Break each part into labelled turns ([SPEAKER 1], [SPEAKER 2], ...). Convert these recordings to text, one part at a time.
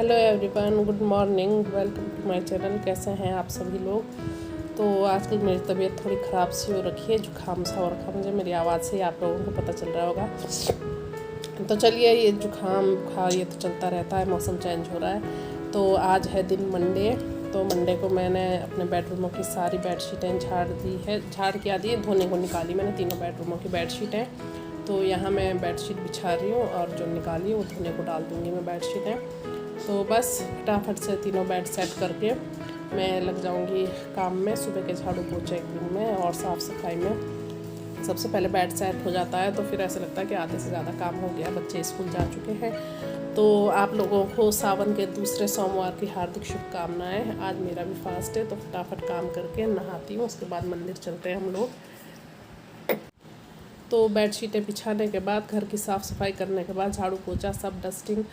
[SPEAKER 1] Hello everyone, good morning, welcome to my channel. कैसे हैं आप सभी लोग। तो आजकल मेरी तबीयत थोड़ी ख़राब सी हो रखी है, जुकाम सा हो रखा मुझे। मेरी आवाज़ से ही आप लोगों को पता चल रहा होगा। तो चलिए, ये जुकाम बुखार ये तो चलता रहता है, मौसम चेंज हो रहा है। तो आज है दिन मंडे। तो मंडे को मैंने अपने बेडरूमों की सारी बेडशीटें झाड़ के आदि धोने को निकाली। मैंने तीनों बेडरूमों की बेडशीटें, तो यहाँ मैं बेडशीट बिछा रही हूँ और जो निकाली वो धोने को डाल दूँगी मैं बेडशीटें। तो बस फटाफट से तीनों बेड सेट करके मैं लग जाऊंगी काम में। सुबह के झाड़ू पोछे एक रूम में और साफ़ सफाई में सबसे पहले बेड सेट हो जाता है, तो फिर ऐसा लगता है कि आधे से ज़्यादा काम हो गया। बच्चे स्कूल जा चुके हैं। तो आप लोगों को सावन के दूसरे सोमवार की हार्दिक शुभकामनाएं। आज मेरा भी फास्ट है, तो फटाफट काम करके नहाती हूँ, उसके बाद मंदिर चलते हैं हम लोग। तो बेडशीटें बिछाने के बाद, घर की साफ़ सफाई करने के बाद, झाड़ू पोछा सब डस्टिंग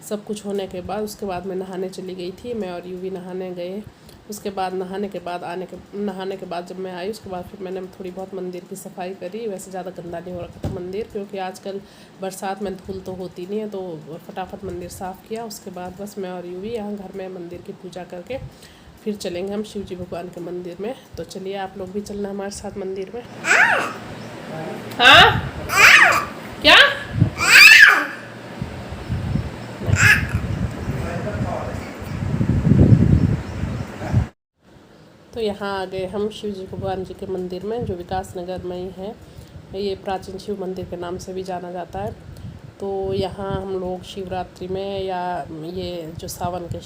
[SPEAKER 1] सब कुछ होने के बाद, उसके बाद मैं नहाने चली गई थी। मैं और यूवी नहाने गए। उसके बाद नहाने के बाद जब मैं आई, उसके बाद फिर मैंने थोड़ी बहुत मंदिर की सफाई करी। वैसे ज़्यादा गंदा नहीं हो रखा था मंदिर, क्योंकि आजकल बरसात में धूल तो होती नहीं है, तो फटाफट मंदिर साफ़ किया। उसके बाद बस मैं और यूवी यहाँ घर में मंदिर की पूजा करके फिर चलेंगे हम शिव जी भगवान के मंदिर में। तो चलिए, आप लोग भी चलना हमारे साथ मंदिर में। हाँ क्या? तो यहाँ आ गए हम शिव जी भगवान जी के मंदिर में, जो विकास नगर में ही है। ये प्राचीन शिव मंदिर के नाम से भी जाना जाता है। तो यहाँ हम लोग शिवरात्रि में, या ये जो सावन के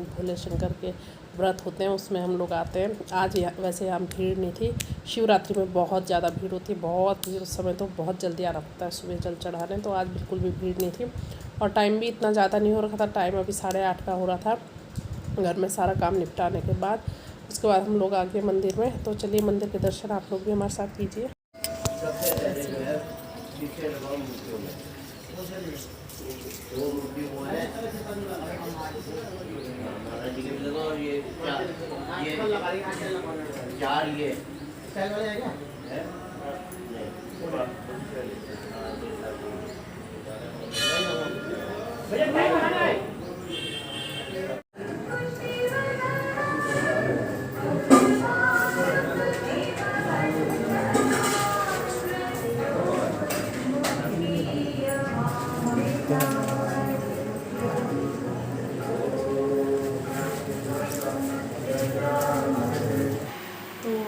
[SPEAKER 1] भोले शंकर के व्रत होते हैं, उसमें हम लोग आते हैं। आज वैसे यहाँ भीड़ नहीं थी। शिवरात्रि में बहुत ज़्यादा भीड़ होती है, बहुत भीड़। उस समय तो बहुत जल्दी आना पड़ता है सुबह जल चढ़ाने। तो आज बिल्कुल भी भीड़ नहीं थी और टाइम भी इतना ज़्यादा नहीं हो रखा था। टाइम अभी 8:30 का हो रहा था, घर में सारा काम निपटाने के बाद। उसके बाद हम लोग आ गए मंदिर में। तो चलिए, मंदिर के दर्शन आप लोग भी हमारे साथ कीजिए।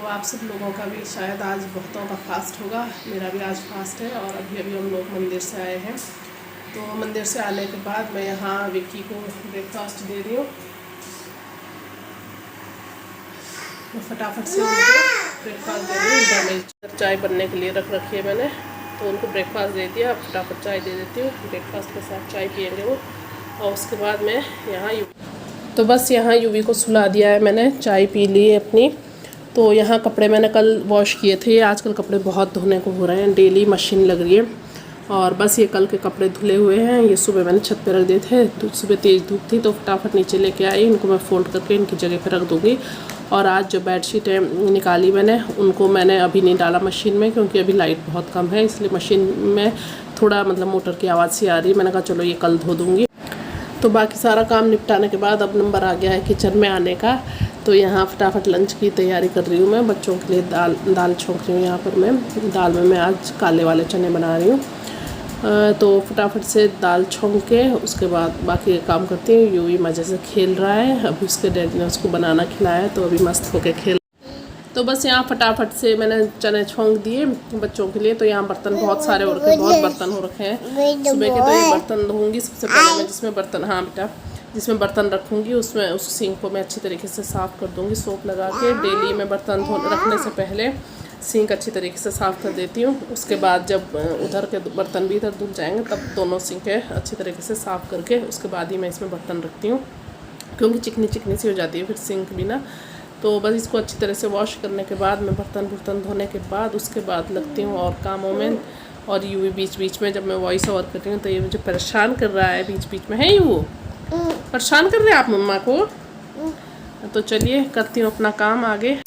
[SPEAKER 1] आप सब लोगों का भी शायद आज बहुतों का फास्ट होगा। मेरा भी आज फास्ट है और अभी हम लोग मंदिर से आए हैं। तो मंदिर से आने के बाद मैं यहाँ विक्की को ब्रेकफास्ट दे रही हूँ। मैं फटाफट से उनको ब्रेकफास्ट दे रही हूँ। इधर मेरी चाय बनने के लिए रख रखी है मैंने, तो उनको ब्रेकफास्ट दे दिया। फटाफट चाय दे देती हूँ। ब्रेकफास्ट के साथ चाय पियेंगे वो। और उसके बाद मैं यहाँ तो बस यहाँ यूवी को सुला दिया है मैंने, चाय पी ली है अपनी। तो यहाँ कपड़े मैंने कल वॉश किए थे। आजकल कपड़े बहुत धोने को हो रहे हैं, डेली मशीन लग रही है। और बस ये कल के कपड़े धुले हुए हैं। ये सुबह मैंने छत पे रख दिए थे। सुबह तेज़ धूप थी, तो फटाफट नीचे लेके आई। इनको मैं फोल्ड करके इनकी जगह पे रख दूँगी। और आज जो बेडशीटें निकाली मैंने, उनको मैंने अभी नहीं डाला मशीन में, क्योंकि अभी लाइट बहुत कम है, इसलिए मशीन में थोड़ा मोटर की आवाज़ सी आ रही है। मैंने कहा चलो ये कल धो दूँगी। तो बाकी सारा काम निपटाने के बाद अब नंबर आ गया है किचन में आने का। तो यहाँ फटाफट लंच की तैयारी कर रही हूँ मैं। बच्चों के लिए दाल छोंक रही हूँ। यहाँ पर मैं दाल में मैं आज काले वाले चने बना रही हूँ। तो फटाफट से दाल छोंक के उसके बाद बाकी काम करती हूँ। यूवी मज़े से खेल रहा है। अभी उसके डैडी ने उसको बनाना खिलाया, तो अभी मस्त होके खेल। तो बस यहाँ फटाफट से मैंने चने छोंक दिए बच्चों के लिए। तो यहाँ बर्तन बहुत सारे हो रखे, बहुत बर्तन हो रखे हैं सुबह के। तो ये बर्तन धोऊंगी सबसे पहले मैं, जिसमें बर्तन, हाँ बेटा, जिसमें बर्तन रखूँगी उसमें उस सिंक को मैं अच्छी तरीके से साफ़ कर दूँगी सोप लगा के। डेली मैं बर्तन रखने से पहले सिंक अच्छी तरीके से साफ़ कर देती हूँ। उसके बाद जब उधर के बर्तन भी इधर धुल जाएंगे, तब दोनों सिंकें अच्छी तरीके से साफ़ करके उसके बाद ही मैं इसमें बर्तन रखती हूँ, क्योंकि चिकनी चिकनी सी हो जाती है फिर सिंक भी ना। तो बस इसको अच्छी तरह से वॉश करने के बाद मैं बर्तन धोने के बाद उसके बाद लगती हूँ और कामों में। और यूवी बीच बीच में जब मैं वॉइस ओवर कर रही हूँ, तो ये मुझे परेशान कर रहा है बीच बीच में। है वो परेशान कर रहे हैं आप मम्मा को। तो चलिए करती हूँ अपना काम आगे।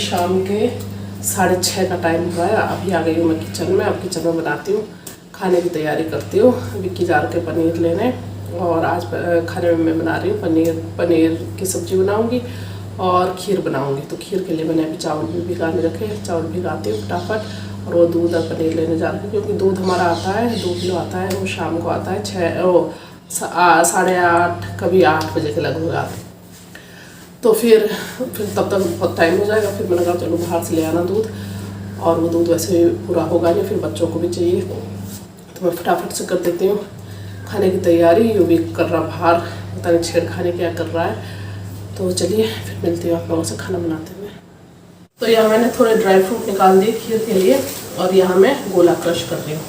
[SPEAKER 1] शाम के 6:30 का टाइम हुआ है। अभी आ गई हूँ मैं किचन में। अब किचन में बनाती हूँ, खाने की तैयारी करती हूँ। विक्की जा के पनीर लेने, और आज खाने में मैं बना रही हूँ पनीर की सब्ज़ी बनाऊँगी और खीर बनाऊँगी। तो खीर के लिए मैंने अभी चावल भी भिगाने रखे, चावल भिगाती हूँ फटाफट। और वो दूध और पनीर लेने जा रही हूँ, क्योंकि दूध हमारा आता है 2 किलो आता है, वो शाम को आता है 8:30 कभी 8 बजे के लगभग आता है। तो फिर तब तक बहुत टाइम हो जाएगा। फिर मैंने कहा चलो बाहर से ले आना दूध, और वो दूध वैसे भी पूरा होगा नहीं, फिर बच्चों को भी चाहिए। तो मैं फटाफट से कर देती हूँ खाने की तैयारी। यूँ भी कर रहा बाहर, पता नहीं छेड़खानी क्या कर रहा है। तो चलिए फिर मिलती हूँ आप लोगों से खाना बनाते हुए। तो यहाँ मैंने थोड़े ड्राई फ्रूट निकाल दिए खीर के लिए, और यहाँ मैं गोला क्रश कर रही हूँ।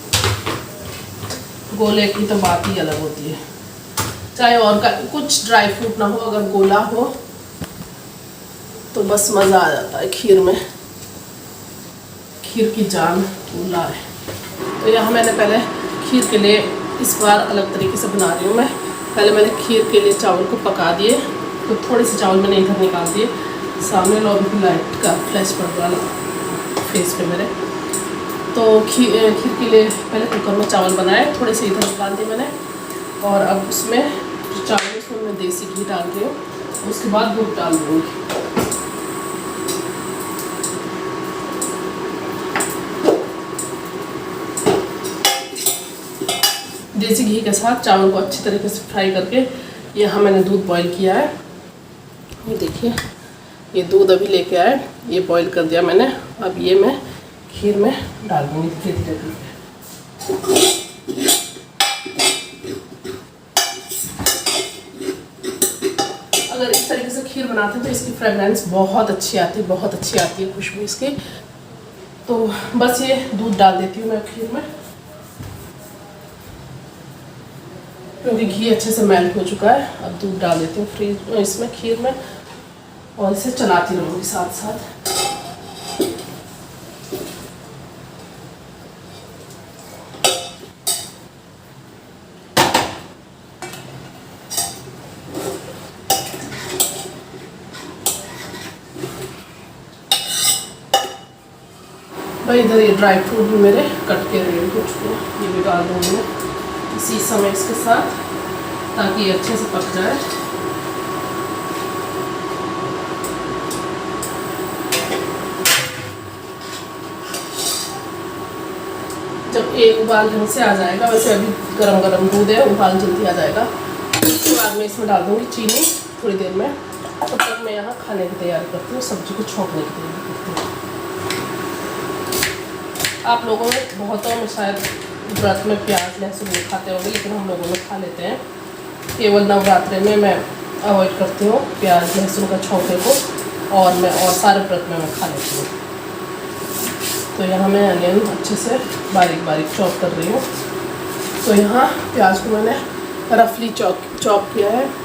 [SPEAKER 1] गोले की तो बात ही अलग होती है, चाहे और का कुछ ड्राई फ्रूट ना हो, अगर गोला हो तो बस मज़ा आ जाता है खीर में। खीर की जान गोला है। तो यहाँ मैंने पहले खीर के लिए इस बार अलग तरीके से बना रही हूँ मैं। पहले मैंने खीर के लिए चावल को पका दिए, तो थोड़े से चावल मैंने इधर निकाल दिए। सामने लॉबी लाइट का फ्लैश पड़ रहा फेस पे मेरे। तो खीर के लिए पहले कुकर में चावल बनाए, थोड़े से इधर निकाल दिए मैंने। और अब उसमें जो चावल उसमें मैं देसी घी डाल रही हूँ, उसके बाद दूध डाल दूँगी। देसी घी के साथ चावल को अच्छी तरीके से फ्राई करके यहाँ मैंने दूध बॉईल किया है। ये देखिए, ये दूध अभी लेके आए, ये बॉईल कर दिया मैंने। अब ये मैं खीर में डाल दूँगी धीरे धीरे करके। अगर इस तरीके से खीर बनाते हैं तो इसकी फ्रेगरेंस बहुत अच्छी आती है, बहुत अच्छी आती है खुशबू इसकी। तो बस ये दूध डाल देती हूँ मैं खीर में, क्योंकि घी अच्छे से मेल्ट हो चुका है। अब दूध डाल देती हूँ फ्रीज इसमें खीर में, और इसे चलाती रहूँगी साथ साथ। भाई इधर ये ड्राई फ्रूट भी मेरे कट के रेडी हो चुके हैं, ये भी डाल दूँगी मैं इसी समय इसके साथ, ताकि ये अच्छे से पक जाए। जब एक उबाल ढंग से आ जाएगा, वैसे अभी गरम गरम दूध है, उबाल जल्दी आ जाएगा। उसके बाद मैं इसमें डाल दूँगी चीनी थोड़ी देर में। तब तक मैं यहाँ खाने की तैयारी करती हूँ, सब्जी को छोंकने की तैयारी करती हूँ। आप लोगों में बहुतों में शायद व्रत में प्याज लहसुन नहीं खाते होंगे, लेकिन हम लोगों में खा लेते हैं। केवल नवरात्रि में मैं अवॉइड करती हूँ प्याज लहसुन का छौंके को, और मैं और सारे व्रत में मैं खा लेती हूँ। तो यहाँ मैं अनियन अच्छे से बारीक बारीक चॉप कर रही हूँ। तो यहाँ प्याज को मैंने रफली चॉप किया है।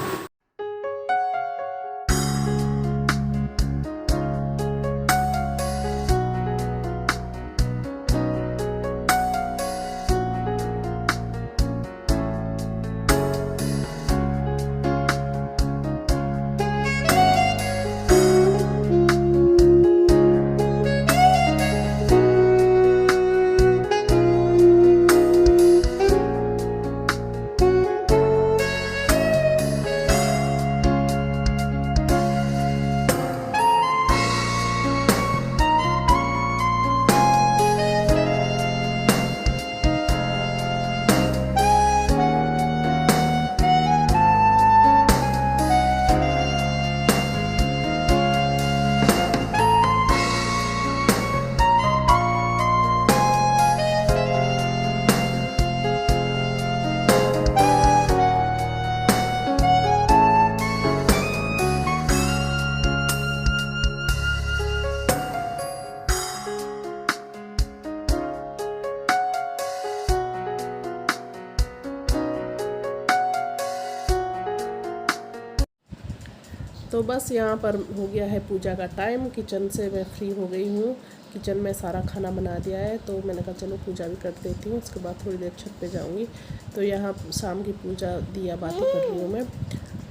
[SPEAKER 1] तो बस यहाँ पर हो गया है पूजा का टाइम। किचन से मैं फ्री हो गई हूँ, किचन में सारा खाना बना दिया है। तो मैंने कहा चलो पूजा भी कर देती हूँ, उसके बाद थोड़ी देर छत पे जाऊँगी। तो यहाँ शाम की पूजा दिया बातें कर रही हूँ मैं,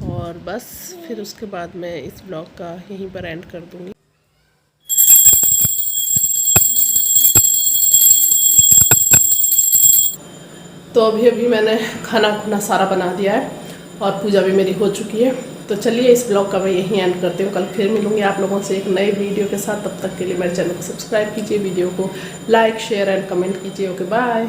[SPEAKER 1] और बस फिर उसके बाद मैं इस ब्लॉग का यहीं पर एंड कर दूँगी। तो अभी अभी मैंने खाना खुना सारा बना दिया है और पूजा भी मेरी हो चुकी है। तो चलिए इस ब्लॉग का मैं यहीं एंड करती हूँ। कल फिर मिलूंगी आप लोगों से एक नए वीडियो के साथ। तब तक के लिए मेरे चैनल को सब्सक्राइब कीजिए, वीडियो को लाइक शेयर एंड कमेंट कीजिए। Okay bye.